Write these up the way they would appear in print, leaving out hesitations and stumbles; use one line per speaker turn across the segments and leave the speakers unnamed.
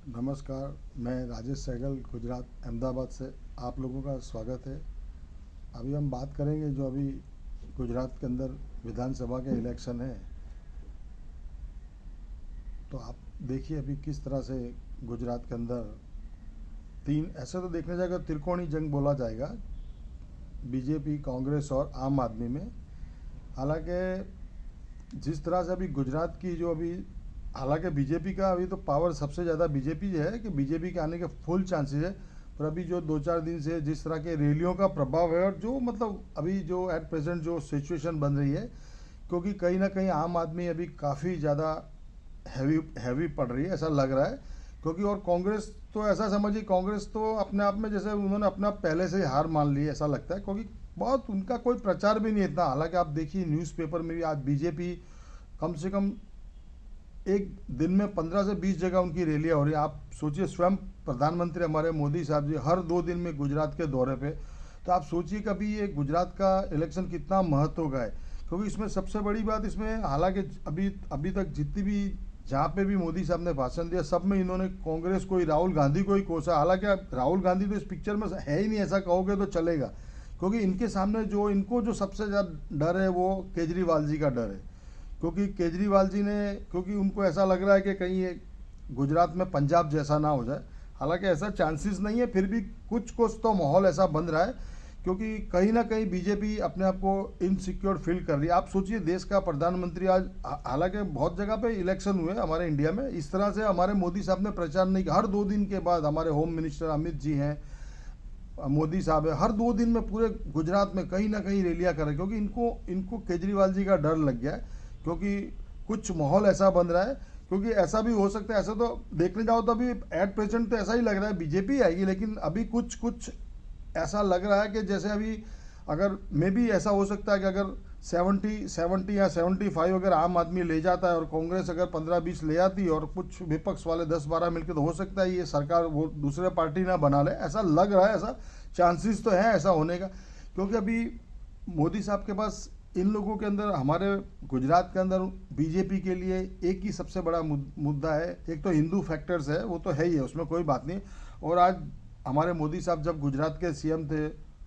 नमस्कार। मैं राजेश सहगल गुजरात अहमदाबाद से आप लोगों का स्वागत है। अभी हम बात करेंगे जो अभी गुजरात के अंदर विधानसभा के इलेक्शन है। तो आप देखिए अभी किस तरह से गुजरात के अंदर तीन ऐसे तो देखने जाएगा त्रिकोणीय जंग बोला जाएगा, बीजेपी, कांग्रेस और आम आदमी में। हालांकि जिस तरह से अभी गुजरात की जो अभी हालांकि बीजेपी का अभी तो पावर सबसे ज़्यादा बीजेपी है कि बीजेपी के आने के फुल चांसेस है। पर अभी जो 2-4 दिन से जिस तरह के रैलियों का प्रभाव है और जो मतलब अभी जो एट प्रेजेंट जो सिचुएशन बन रही है, क्योंकि कहीं ना कहीं आम आदमी अभी काफ़ी ज़्यादा हैवी हैवी पड़ रही है ऐसा लग रहा है। क्योंकि और कांग्रेस तो ऐसा समझिए, कांग्रेस तो अपने आप में जैसे उन्होंने अपना पहले से ही हार मान ली है ऐसा लगता है, क्योंकि बहुत उनका कोई प्रचार भी नहीं इतना। हालांकि आप देखिए न्यूज़पेपर में भी आज बीजेपी कम से कम एक दिन में 15 से 20 जगह उनकी रैलियाँ हो रही है। आप सोचिए स्वयं प्रधानमंत्री हमारे मोदी साहब जी हर 2 दिन में गुजरात के दौरे पे। तो आप सोचिए कभी ये गुजरात का इलेक्शन कितना महत्व का है। क्योंकि इसमें सबसे बड़ी बात इसमें, हालांकि अभी अभी तक जितनी भी जहाँ पे भी मोदी साहब ने भाषण दिया सब में इन्होंने कांग्रेस को ही, राहुल गांधी को ही कोसा। हालांकि राहुल गांधी तो इस पिक्चर में है ही नहीं, ऐसा कहोगे तो चलेगा। क्योंकि इनके सामने जो इनको जो सबसे ज़्यादा डर है वो केजरीवाल जी का डर है। क्योंकि केजरीवाल जी ने, क्योंकि उनको ऐसा लग रहा है कि कहीं ये गुजरात में पंजाब जैसा ना हो जाए। हालांकि ऐसा चांसेस नहीं है, फिर भी कुछ कुछ तो माहौल ऐसा बन रहा है। क्योंकि कहीं ना कहीं बीजेपी अपने आप को इनसिक्योर फील कर रही है। आप सोचिए देश का प्रधानमंत्री आज, हालांकि बहुत जगह पे इलेक्शन हुए हमारे इंडिया में, इस तरह से हमारे मोदी साहब ने प्रचार नहीं किया। हर 2 दिन के बाद हमारे होम मिनिस्टर अमित जी हैं, मोदी साहब है, हर 2 दिन में पूरे गुजरात में कहीं ना कहीं रैलियां कर रहे हैं। क्योंकि इनको इनको केजरीवाल जी का डर लग गया है। क्योंकि कुछ माहौल ऐसा बन रहा है। क्योंकि ऐसा भी हो सकता है, ऐसा तो देखने जाओ तो अभी एट प्रेजेंट तो ऐसा ही लग रहा है बीजेपी आएगी, लेकिन अभी कुछ कुछ ऐसा लग रहा है कि जैसे अभी अगर मे भी ऐसा हो सकता है कि अगर 70 या 75 अगर आम आदमी ले जाता है और कांग्रेस अगर 15-20 ले आती है और कुछ विपक्ष वाले 10-12 मिलकर, तो हो सकता है ये सरकार वो दूसरे पार्टी ना बना ले, ऐसा लग रहा है। ऐसा चांसेस तो है ऐसा होने का। क्योंकि अभी मोदी साहब के पास इन लोगों के अंदर, हमारे गुजरात के अंदर बीजेपी के लिए एक ही सबसे बड़ा मुद्दा है। एक तो हिंदू फैक्टर्स है, वो तो है ही है, उसमें कोई बात नहीं। और आज हमारे मोदी साहब जब गुजरात के सीएम थे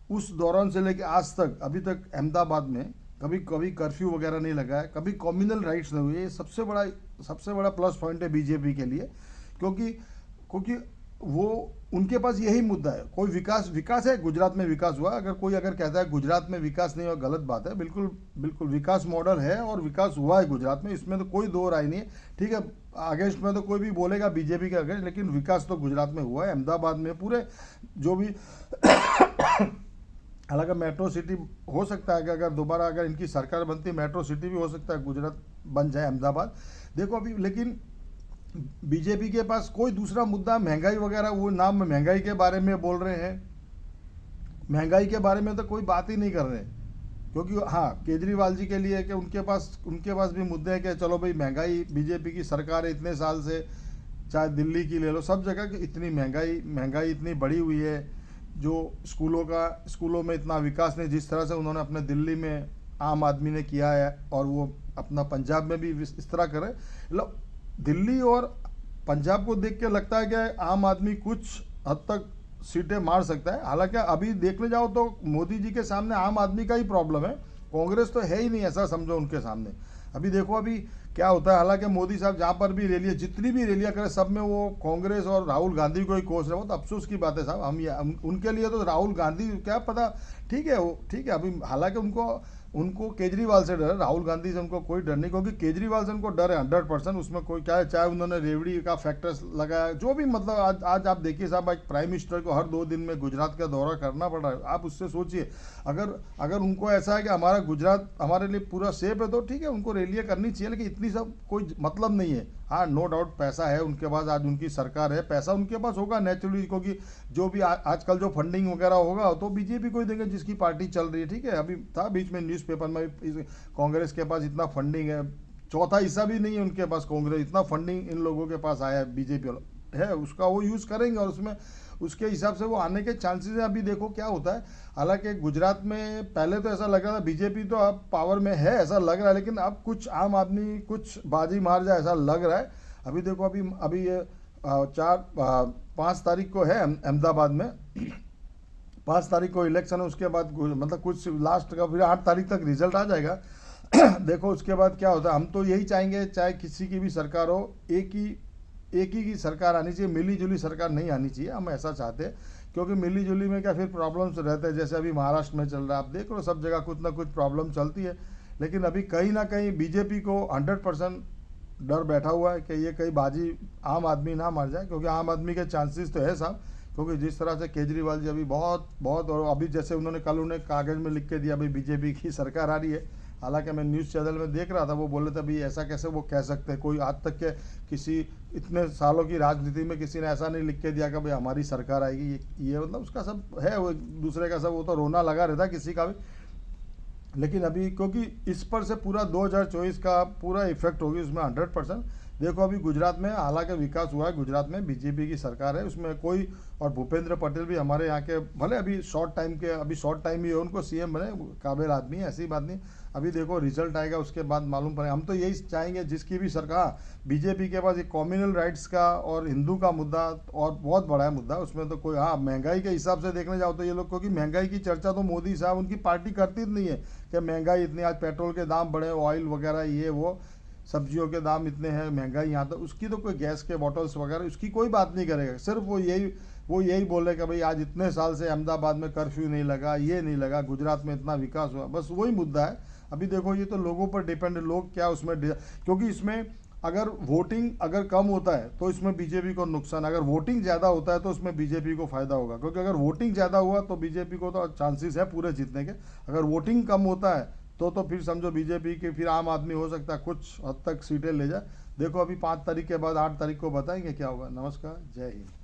उस दौरान से लेकर आज तक, अभी तक अहमदाबाद में कभी कभी कर्फ्यू वगैरह नहीं लगा है, कभी कम्युनल राइट्स नहीं हुए। ये सबसे बड़ा प्लस पॉइंट है बीजेपी के लिए। क्योंकि क्योंकि वो उनके पास यही मुद्दा है। कोई विकास विकास है, गुजरात में विकास हुआ। अगर कोई अगर कहता है गुजरात में विकास नहीं हुआ, गलत बात है। बिल्कुल बिल्कुल विकास मॉडल है और विकास हुआ है गुजरात में, इसमें तो कोई दो राय नहीं है। ठीक है, अगेंस्ट में तो कोई भी बोलेगा बीजेपी के अगेंस्ट, लेकिन विकास तो गुजरात में हुआ है। अहमदाबाद में पूरे जो भी हालांकि मेट्रो सिटी हो सकता है कि अगर दोबारा अगर इनकी सरकार बनती, मेट्रो सिटी भी हो सकता है गुजरात बन जाए, अहमदाबाद। देखो अभी लेकिन बीजेपी के पास कोई दूसरा मुद्दा महंगाई वगैरह, वो नाम महंगाई के बारे में बोल रहे हैं, महंगाई के बारे में तो कोई बात ही नहीं कर रहे। क्योंकि हाँ केजरीवाल जी के लिए कि उनके पास भी मुद्दे हैं कि चलो भाई महंगाई, बीजेपी की सरकार है इतने साल से, चाहे दिल्ली की ले लो, सब जगह की इतनी महंगाई इतनी बढ़ी हुई है। जो स्कूलों में इतना विकास नहीं जिस तरह से उन्होंने अपने दिल्ली में आम आदमी ने किया है, और वो अपना पंजाब में भी इस तरह करे। मतलब दिल्ली और पंजाब को देख के लगता है कि आम आदमी कुछ हद तक सीटें मार सकता है। हालांकि अभी देखने जाओ तो मोदी जी के सामने आम आदमी का ही प्रॉब्लम है, कांग्रेस तो है ही नहीं ऐसा समझो उनके सामने। अभी देखो अभी क्या होता है। हालांकि मोदी साहब जहाँ पर भी रैलियाँ, जितनी भी रैलियाँ करें सब में वो कांग्रेस और राहुल गांधी को ही कोस रहे हो। तो अफसोस की बात है साहब, उनके लिए तो राहुल गांधी क्या पता। ठीक है वो ठीक है, अभी हालांकि उनको उनको केजरीवाल से डर है, राहुल गांधी से उनको कोई डर नहीं। क्योंकि केजरीवाल से उनको डर है 100%, उसमें कोई क्या है, चाहे उन्होंने रेवड़ी का फैक्टर्स लगाया जो भी, मतलब आज आप देखिए साहब, एक प्राइम मिनिस्टर को हर 2 दिन में गुजरात का दौरा करना पड़ रहा है। आप उससे सोचिए, अगर अगर उनको ऐसा है कि हमारा गुजरात हमारे लिए पूरा सेफ है, तो ठीक है उनको रैलियाँ करनी चाहिए, लेकिन इतनी सब कोई मतलब नहीं है। हाँ नो डाउट पैसा है उनके पास, आज उनकी सरकार है, पैसा उनके पास होगा नेचुरली। क्योंकि जो भी आजकल जो फंडिंग वगैरह होगा तो बीजेपी को ही देंगे जिसकी पार्टी चल रही है। ठीक है, अभी था बीच में न्यूज़पेपर में कांग्रेस के पास इतना फंडिंग है, चौथा हिस्सा भी नहीं है उनके पास कांग्रेस, इतना फंडिंग इन लोगों के पास आया है बीजेपी है, उसका वो यूज़ करेंगे और उसमें उसके हिसाब से वो आने के चांसेस हैं। अभी देखो क्या होता है। हालांकि गुजरात में पहले तो ऐसा लग रहा था बीजेपी तो अब पावर में है ऐसा लग रहा है, लेकिन अब कुछ आम आदमी कुछ बाजी मार जाए ऐसा लग रहा है। अभी देखो अभी अभी ये 5 तारीख को है अहमदाबाद में 5 तारीख को इलेक्शन है, उसके बाद मतलब कुछ लास्ट का फिर 8 तारीख तक रिजल्ट आ जाएगा। देखो उसके बाद क्या होता है। हम तो यही चाहेंगे, चाहे किसी की भी सरकार हो, एक ही की सरकार आनी चाहिए, मिली जुली सरकार नहीं आनी चाहिए। हम ऐसा चाहते हैं, क्योंकि मिली जुली में क्या फिर प्रॉब्लम्स रहते हैं। जैसे अभी महाराष्ट्र में चल रहा है, आप देख लो सब जगह कुछ ना कुछ प्रॉब्लम चलती है। लेकिन अभी कहीं ना कहीं बीजेपी को 100% डर बैठा हुआ है कि ये कहीं बाजी आम आदमी ना मार जाए, क्योंकि आम आदमी के चांसेस तो है साहब। क्योंकि जिस तरह से केजरीवाल जी अभी बहुत बहुत, और अभी जैसे उन्होंने कल उन्हें कागज़ में लिख के दिया भाई बीजेपी की सरकार आ रही है। हालांकि मैं न्यूज़ चैनल में देख रहा था, वो बोल रहे थे भाई ऐसा कैसे वो कह सकते हैं। कोई आज तक के किसी इतने सालों की राजनीति में किसी ने ऐसा नहीं लिख के दिया कि भाई हमारी सरकार आएगी। ये मतलब उसका सब है, वो एक दूसरे का सब वो तो रोना लगा रहता किसी का भी। लेकिन अभी क्योंकि इस पर से पूरा 2024 का पूरा इफेक्ट होगी उसमें 100%। देखो अभी गुजरात में हालांकि विकास हुआ है, गुजरात में बीजेपी की सरकार है, उसमें कोई, और भूपेंद्र पटेल भी हमारे यहाँ के, भले अभी शॉर्ट टाइम ही है उनको सीएम बने, काबिल आदमी है, ऐसी बात नहीं। अभी देखो रिजल्ट आएगा, उसके बाद मालूम पड़ेगा। हम तो यही चाहेंगे जिसकी भी सरकार, बीजेपी के पास ये कम्युनल राइट्स का और हिंदू का मुद्दा और बहुत बड़ा है मुद्दा, उसमें तो कोई, हाँ महंगाई के हिसाब से देखने जाओ तो ये लोग, क्योंकि महंगाई की चर्चा तो मोदी साहब उनकी पार्टी करती नहीं है कि महंगाई इतनी, आज पेट्रोल के दाम बढ़े, ऑयल वगैरह ये वो, सब्जियों के दाम इतने हैं, महंगाई यहाँ तो उसकी तो कोई गैस के बॉटल्स वगैरह उसकी कोई बात नहीं करेगा। सिर्फ वो यही बोले कि भाई आज इतने साल से अहमदाबाद में कर्फ्यू नहीं लगा, ये नहीं लगा, गुजरात में इतना विकास हुआ, बस वही मुद्दा है। अभी देखो ये तो लोगों पर डिपेंड है, लोग क्या उसमें, क्योंकि इसमें अगर वोटिंग अगर कम होता है तो इसमें बीजेपी को नुकसान, अगर वोटिंग ज़्यादा होता है तो उसमें बीजेपी को फायदा होगा। क्योंकि अगर वोटिंग ज़्यादा हुआ तो बीजेपी को तो चांसेस है पूरे जीतने के। अगर वोटिंग कम होता है तो फिर समझो बीजेपी के, फिर आम आदमी हो सकता है कुछ हद तक सीटें ले जाए। देखो अभी 5 तारीख के बाद 8 तारीख को बताएंगे क्या होगा। नमस्कार, जय हिंद।